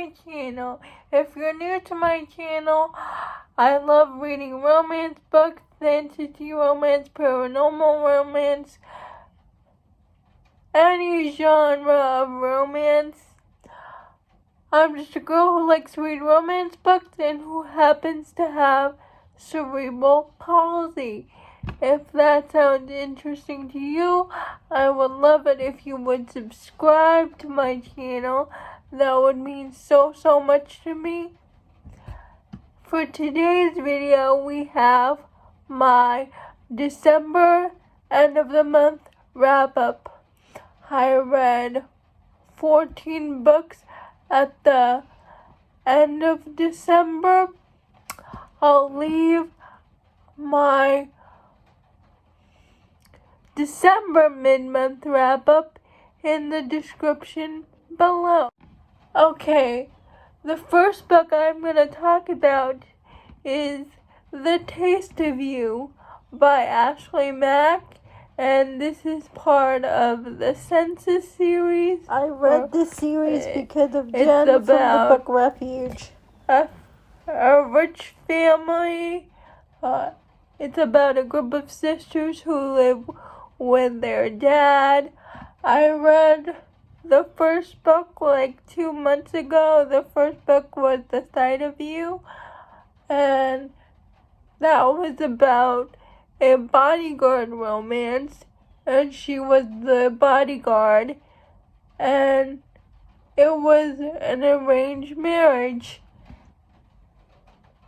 my channel. If you're new to my channel, I love reading romance books, fantasy romance, paranormal romance, any genre of romance. I'm just a girl who likes to read romance books and who happens to have cerebral palsy. If that sounds interesting to you, I would love it if you would subscribe to my channel. That would mean so much to me. For today's video, we have my December end of the month wrap up. I read 14 books at the end of December. I'll leave my December mid-month wrap-up in the description below. Okay, the first book I'm going to talk about is The Taste of You by Ashley Mack, and this is part of the Census series. I read this series because of Jen from the book Refuge. A rich family. It's about a group of sisters who live with their dad. I read the first book like 2 months ago. The first book was The Sight of You, and that was about a bodyguard romance, and she was the bodyguard, and it was an arranged marriage.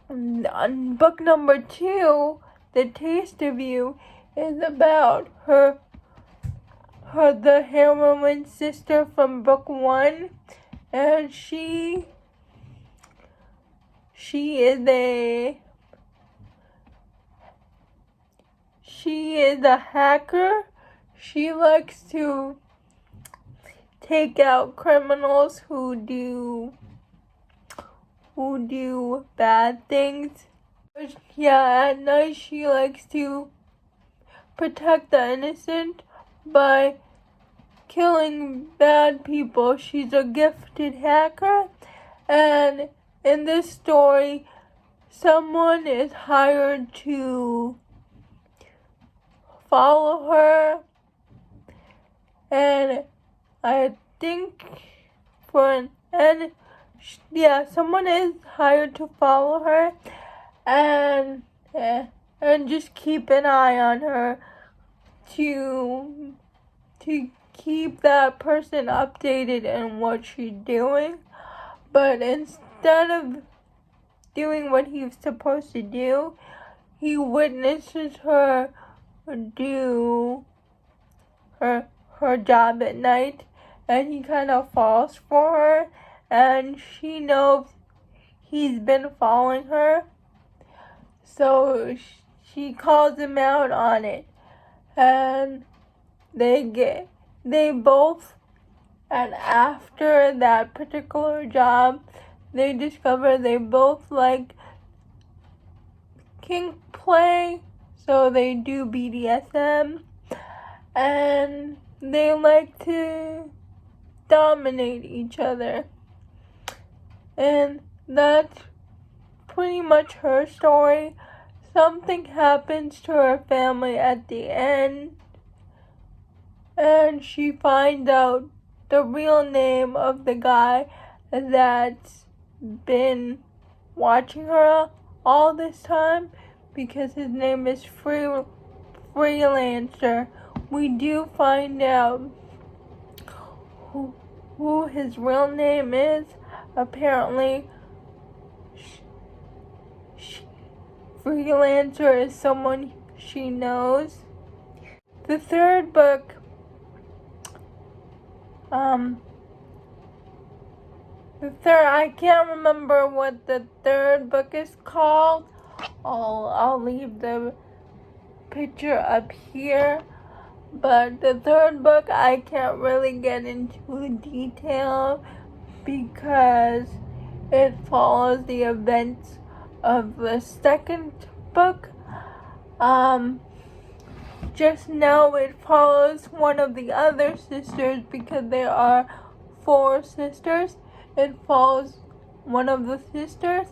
And book number 2, The Taste of You, is about the heroine's sister from book 1, and she is a hacker. She likes to take out criminals who do bad things. Yeah, at night she likes to protect the innocent by killing bad people. She's a gifted hacker, and in this story, someone is hired to follow her, and I think someone is hired to follow her and just keep an eye on her to keep that person updated in what she's doing. But instead of doing what he's supposed to do, he witnesses her do her job at night, and he kind of falls for her, and she knows he's been following her, so she calls him out on it, and and after that particular job, they discover they both like kink play, so they do BDSM, and they like to dominate each other. And that's pretty much her story. Something happens to her family at the end, and she finds out the real name of the guy that's been watching her all this time, because his name is Freelancer. We do find out who his real name is. Apparently, Freelancer is someone she knows. The third book, I can't remember what the third book is called. I'll leave the picture up here. But the third book I can't really get into detail because it follows the events of the second book. Just now it follows one of the other sisters because there are 4 sisters. It follows one of the sisters,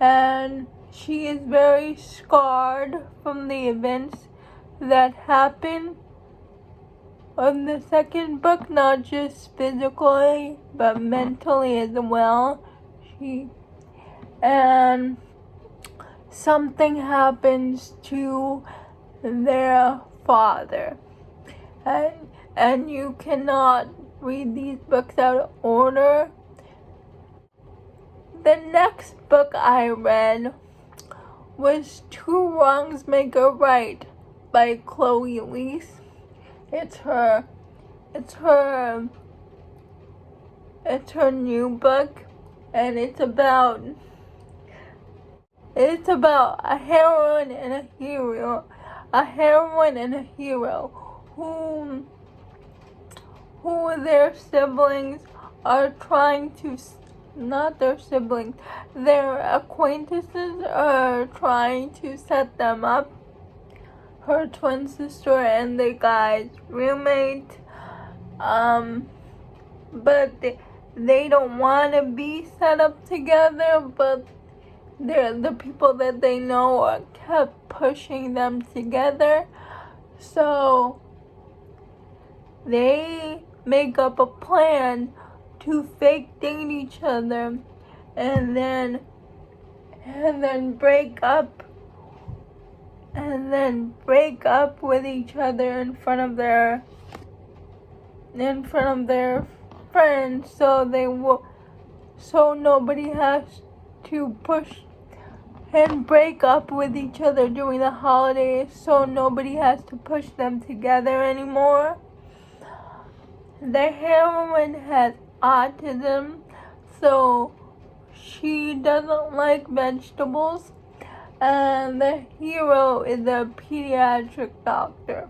and she is very scarred from the events that happen in the second book, not just physically but mentally as well. And something happens to their father, and you cannot read these books out of order. The next book I read was Two Wrongs Make a Right by Chloe Leese. It's her new book, and it's about a heroine and a hero who their siblings are trying to, not their siblings, their acquaintances are trying to set them up. Her twin sister and the guy's roommate, but they don't want to be set up together, but the people that they know are kept pushing them together. So they make up a plan to fake date each other and then break up with each other in front of their friends, so nobody has to push and break up with each other during the holidays, so nobody has to push them together anymore. The heroine has autism, so she doesn't like vegetables, and the hero is a pediatric doctor.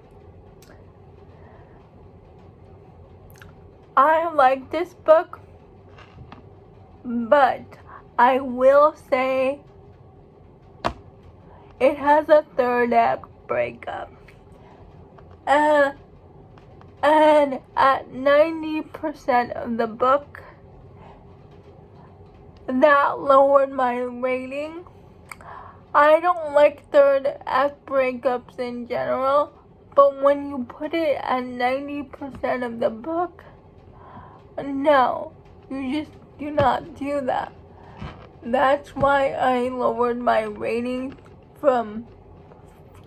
I like this book, but I will say it has a third act breakup. And at 90% of the book, that lowered my rating. I don't like third act breakups in general, but when you put it at 90% of the book, no, you just do not do that. That's why I lowered my rating from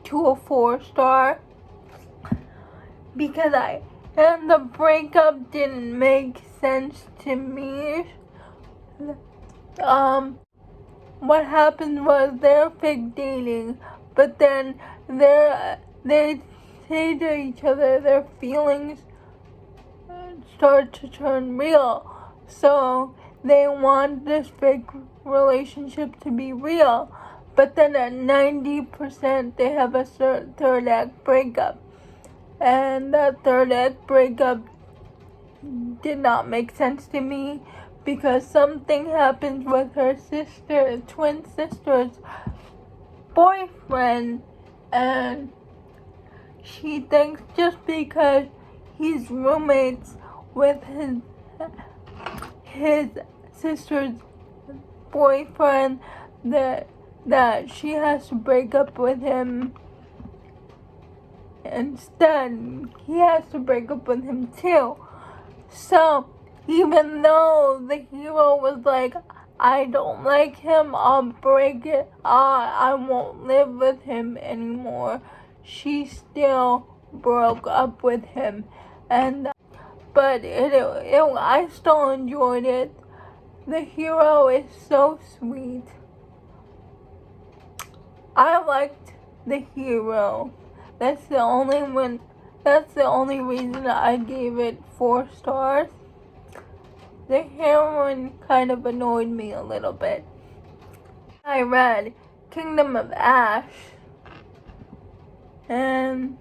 to a 4-star, because the breakup didn't make sense to me. What happened was they're fake dating, but then they say to each other their feelings start to turn real. So they want this fake relationship to be real, but then at 90% they have a third act breakup. And that third act breakup did not make sense to me, because something happens with her twin sister's boyfriend, and she thinks just because he's roommates with his sister's boyfriend that she has to break up with him. Instead, he has to break up with him too. So even though the hero was like, I don't like him, I'll break it, I won't live with him anymore, she still broke up with him. But I still enjoyed it. The hero is so sweet. I liked the hero. That's the only reason I gave it 4 stars. The heroine kind of annoyed me a little bit. I read Kingdom of Ash, and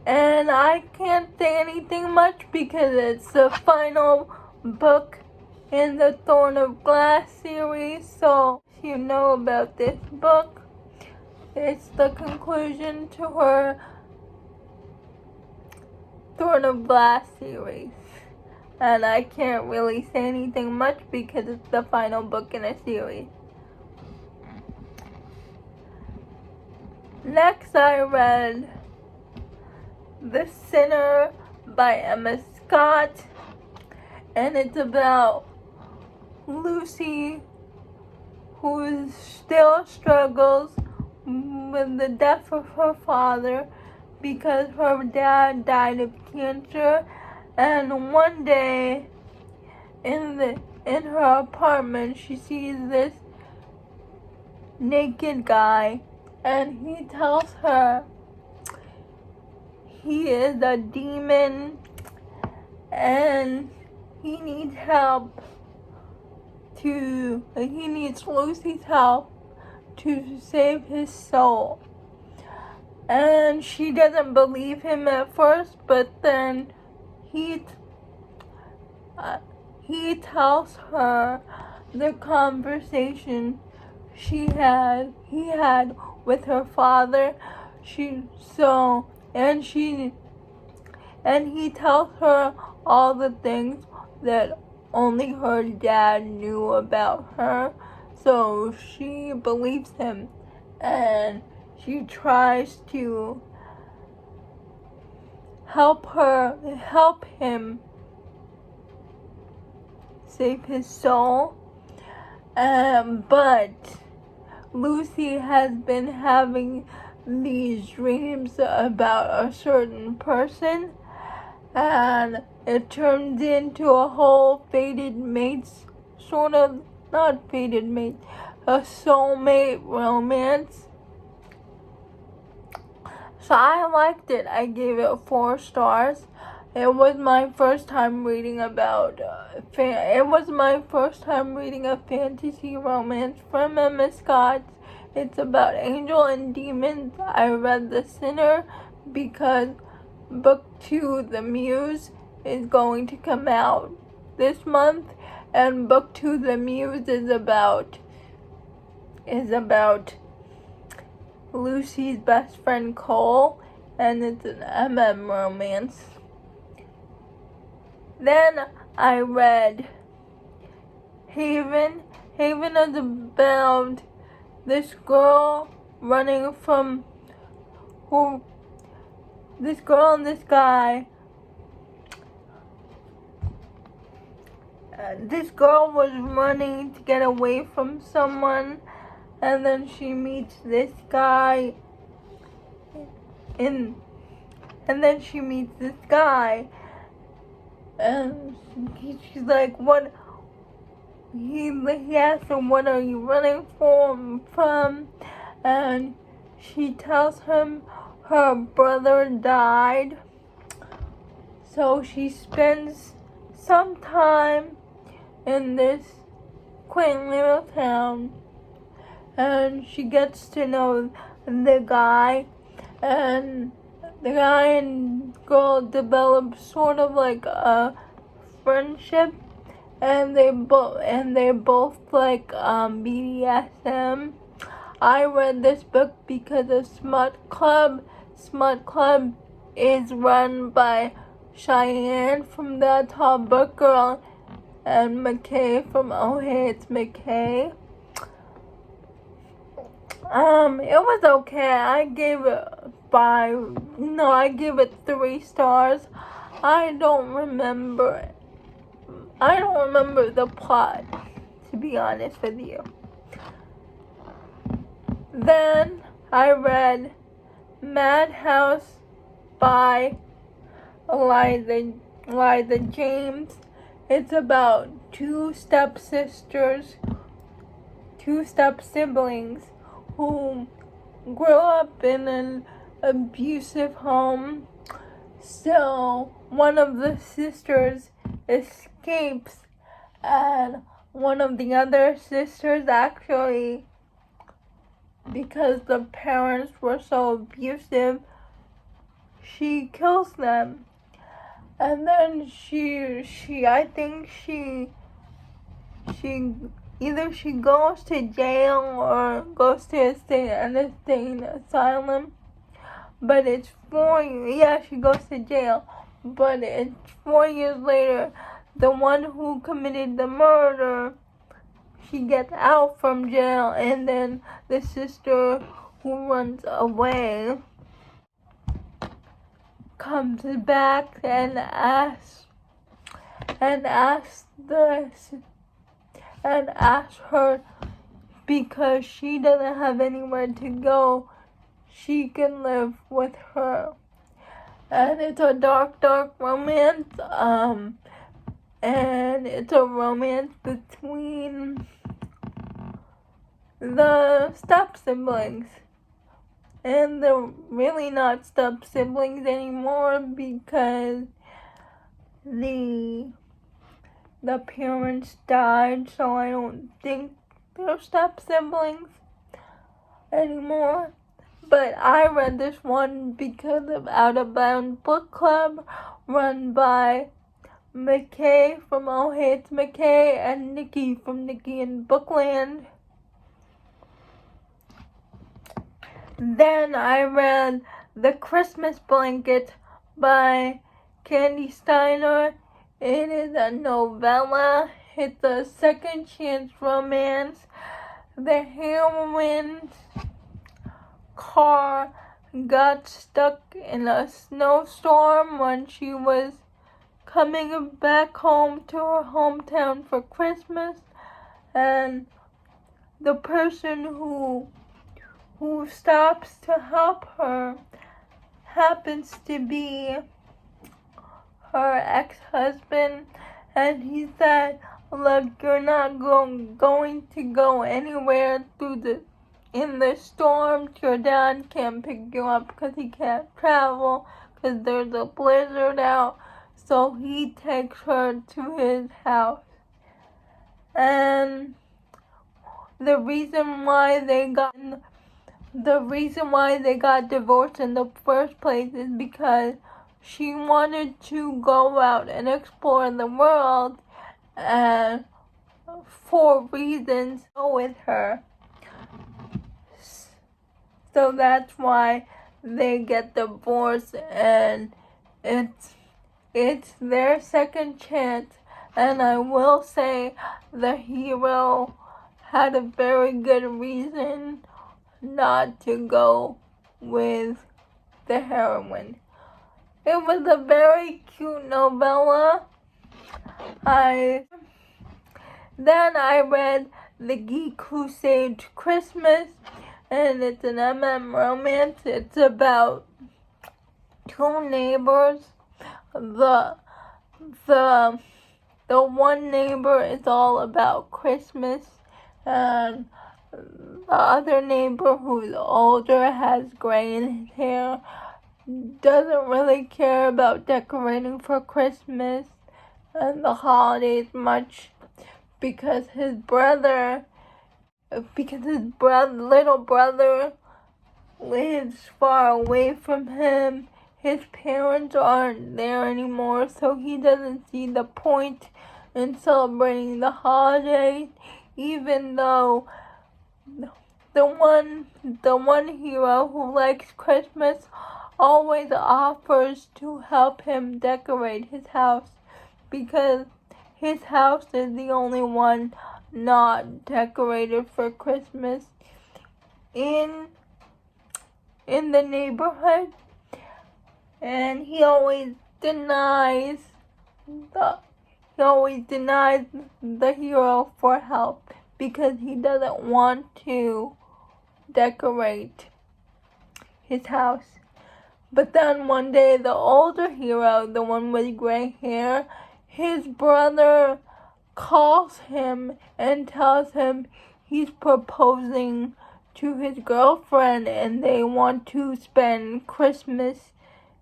I can't say anything much because it's the final book in the Thorn of Glass series. So if you know about this book, it's the conclusion to her Thorn of Glass series. and I can't really say anything much because it's the final book in a series. Next, I read The Sinner by Emma Scott, and it's about Lucy, who still struggles with the death of her father because her dad died of cancer. And one day in her apartment, she sees this naked guy, and he tells her he is a demon and he needs Lucy's help to save his soul. And she doesn't believe him at first, but then he tells her the conversation he had with her father. And he tells her all the things that only her dad knew about her. So she believes him, and she tries to help him save his soul. But Lucy has been having these dreams about a certain person, and it turns into a whole a soulmate romance. So I liked it. I gave it 4 stars. It was my first time reading a fantasy romance from Emma Scott. It's about angel and demons. I read The Sinner because book 2, The Muse, is going to come out this month, and book 2, The Muse, is about Lucy's best friend Cole, and it's an MM romance. Then I read Haven. Haven is about this girl and this guy. This girl was running to get away from someone, and then she meets this guy, and she's like, what? He asks her, what are you running from? And she tells him her brother died. So she spends some time in this quaint little town, and she gets to know the guy, and the guy and girl develop sort of like a friendship, and they both like BDSM. I read this book because of Smut Club. Smut Club is run by Cheyenne from That Tall Book Girl and McKay from Oh Hey It's McKay. It was okay. I gave it 3 stars. I don't remember the plot, to be honest with you. Then I read Madhouse by Eliza James. It's about 2 step-siblings who grew up in an abusive home. So one of the sisters escapes, and one of the other sisters, actually, because the parents were so abusive, she kills them. And then she either she goes to jail or goes to an insane asylum. But it's she goes to jail. But it's 4 years later the one who committed the murder, she gets out from jail, and then the sister who runs away comes back and asks her, because she doesn't have anywhere to go, she can live with her. And it's a dark romance, and it's a romance between the step-siblings. And they're really not step-siblings anymore because the parents died, so I don't think they're step-siblings anymore. But I read this one because of Out of Bounds Book Club, run by McKay from All Hates McKay and Nikki from Nikki and Bookland. Then I read The Christmas Blanket by Candy Steiner. It is a novella. It's a second chance romance. The heroine's car got stuck in a snowstorm when she was coming back home to her hometown for Christmas, and the person who stops to help her happens to be her ex-husband, and he said, look, you're not going to go anywhere in the storm. Your dad can't pick you up because he can't travel because there's a blizzard out, so he takes her to his house. And the reason why they got divorced in the first place is because she wanted to go out and explore the world, and for reasons with her. So that's why they get divorced, and it's their second chance. And I will say the hero had a very good reason not to go with the heroine. It was a very cute novella. Then I read The Geek Who Saved Christmas, and it's an romance. It's about two neighbors. The one neighbor is all about Christmas, and the other neighbor, who's older, has gray in his hair, doesn't really care about decorating for Christmas and the holidays much because his little brother lives far away from him. His parents aren't there anymore, so he doesn't see the point in celebrating the holidays, even though the one hero who likes Christmas always offers to help him decorate his house, because his house is the only one not decorated for Christmas in the neighborhood, and he always denies the hero for help because he doesn't want to decorate his house. But then one day, the older hero, the one with gray hair, his brother calls him and tells him he's proposing to his girlfriend and they want to spend Christmas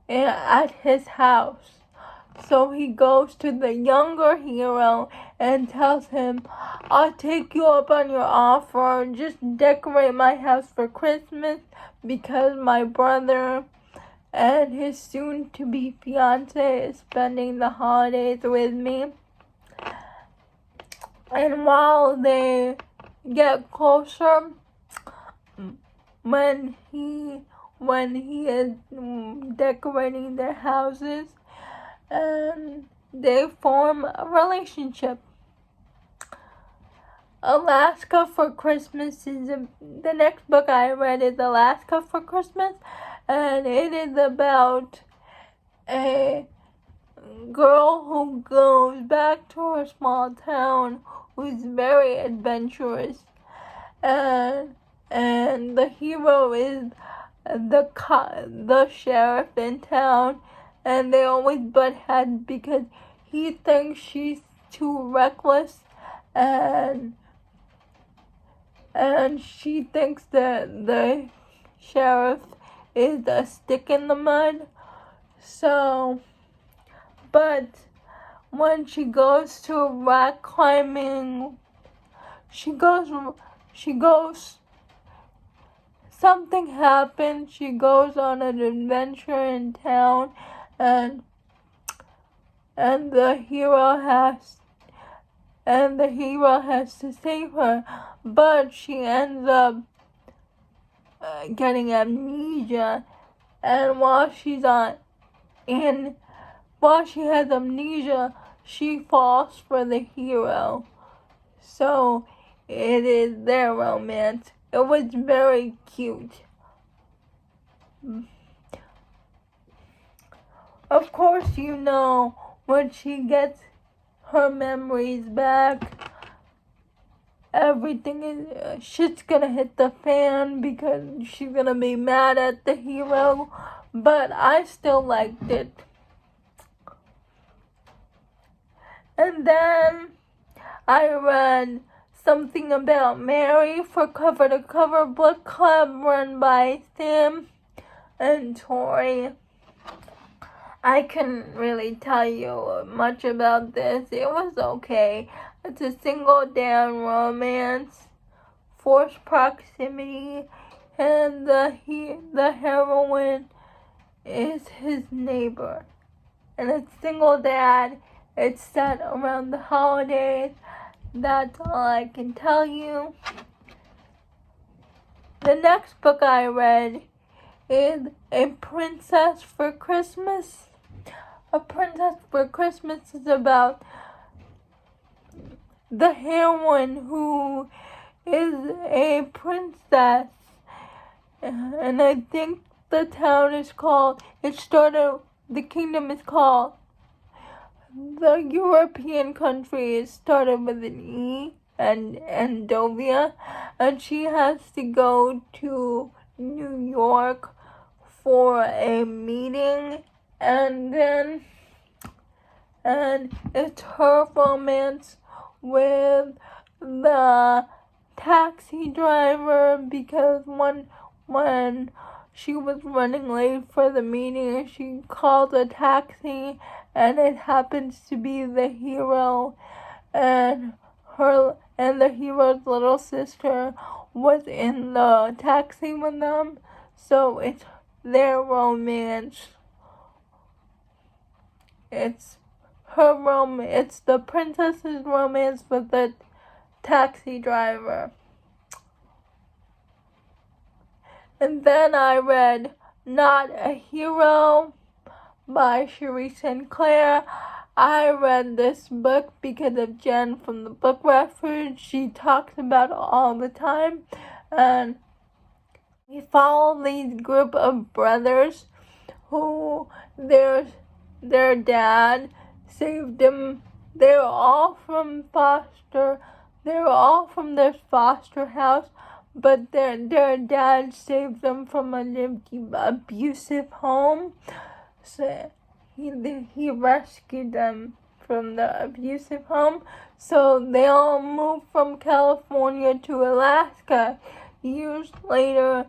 at his house. So he goes to the younger hero and tells him, I'll take you up on your offer, just decorate my house for Christmas because my brother and his soon-to-be fiancé is spending the holidays with me. And while they get closer, when he is decorating their houses, and they form a relationship. Alaska for Christmas is the next book I read is Alaska for Christmas, and it is about a girl who goes back to her small town who's very adventurous, and the hero is the sheriff in town, and they always butt heads because he thinks she's too reckless, and she thinks that the sheriff is a stick in the mud. So, but when she goes to rock climbing, something happens. She goes on an adventure in town, and the hero has to save her, but she ends up getting amnesia, and while she has amnesia, she falls for the hero. So it is their romance. It was very cute. Of course, when she gets her memories back, shit's gonna hit the fan because she's gonna be mad at the hero, but I still liked it. And then I read Something About Mary for Cover to Cover Book Club run by Sam and Tori. I couldn't really tell you much about this. It was okay. It's a single dad romance, forced proximity, and the heroine is his neighbor. And it's single dad. It's set around the holidays. That's all I can tell you. The next book I read is A Princess for Christmas. A Princess for Christmas is about the heroine who is a princess, and I think the kingdom is called, the European country is started with an E, and Andovia, and she has to go to New York for a meeting, and it's her romance with the taxi driver, because when she was running late for the meeting, she called a taxi, and it happens to be the hero, and the hero's little sister was in the taxi with them, so it's their romance. It's the princess's romance with the taxi driver. And then I read Not a Hero by Cherie Sinclair. I read this book because of Jen from the Book Refuge. She talks about it all the time. And we follow these group of brothers who their dad saved them. They were all from their foster house, but their dad saved them from an abusive home. So he rescued them from the abusive home. So they all moved from California to Alaska. Years later,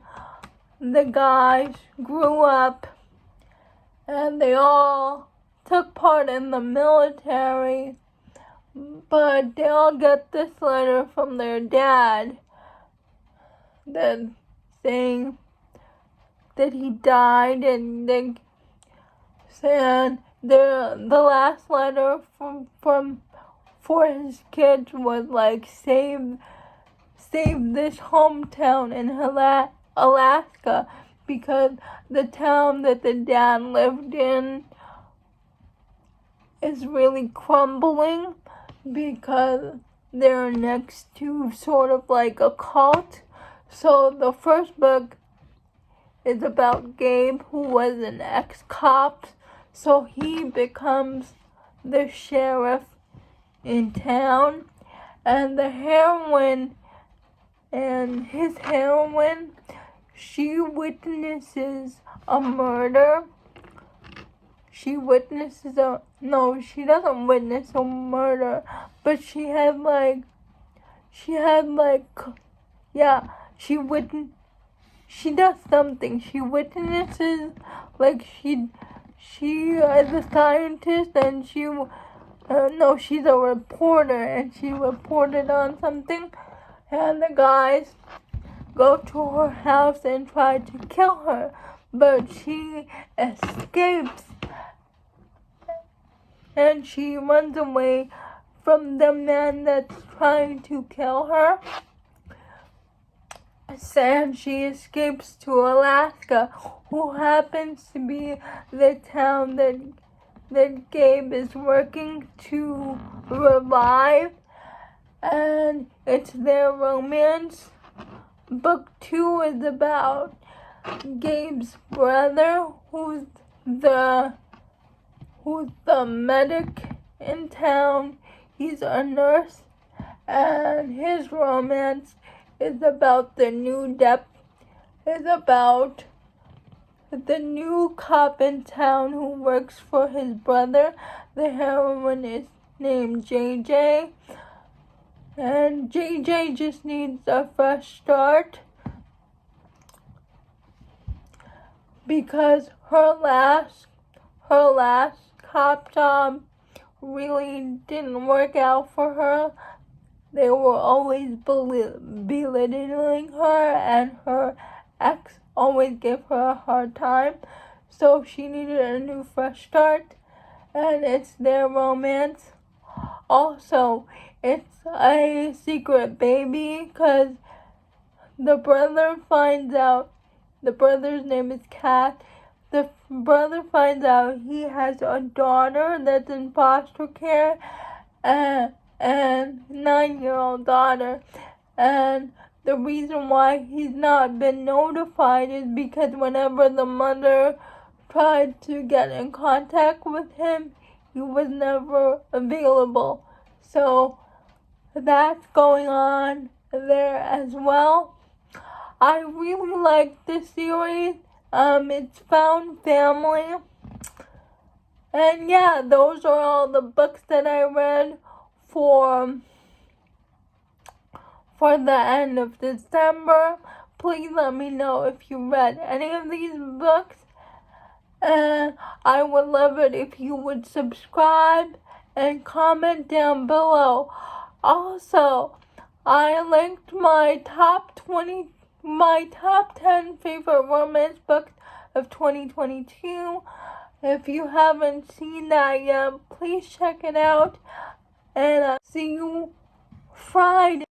the guys grew up and they all took part in the military, but they all get this letter from their dad saying that he died, and they said the last letter for his kids was like, save this hometown in Alaska, because the town that the dad lived in, is really crumbling because they're next to sort of like a cult. So the first book is about Gabe, who was an ex-cop. So he becomes the sheriff in town. And the heroine and his heroine, she witnesses a murder. She doesn't witness a murder, but she does something. She witnesses, she is a scientist, and she's a reporter, and she reported on something, and the guys go to her house and try to kill her, but she escapes, and she runs away from the man that's trying to kill her. And she escapes to Alaska, who happens to be the town that Gabe is working to revive, and it's their romance. Book 2 is about Gabe's brother, who's the medic in town. He's a nurse, and his romance is about the new cop in town who works for his brother. The heroine is named JJ, and JJ just needs a fresh start because her last cop job really didn't work out for her. They were always belittling her, and her ex always gave her a hard time. So she needed a new fresh start, and it's their romance. Also, it's a secret baby because the brother finds out, the brother's name is Kat. The brother finds out he has a daughter that's in foster care, and 9-year-old daughter, and the reason why he's not been notified is because whenever the mother tried to get in contact with him, he was never available. So that's going on there as well. I really like this series. It's found family. And yeah, those are all the books that I read for the end of December. Please let me know if you read any of these books, and I would love it if you would subscribe and comment down below. Also, I linked my top 10 favorite romance books of 2022. If you haven't seen that yet, please check it out. And see you Friday.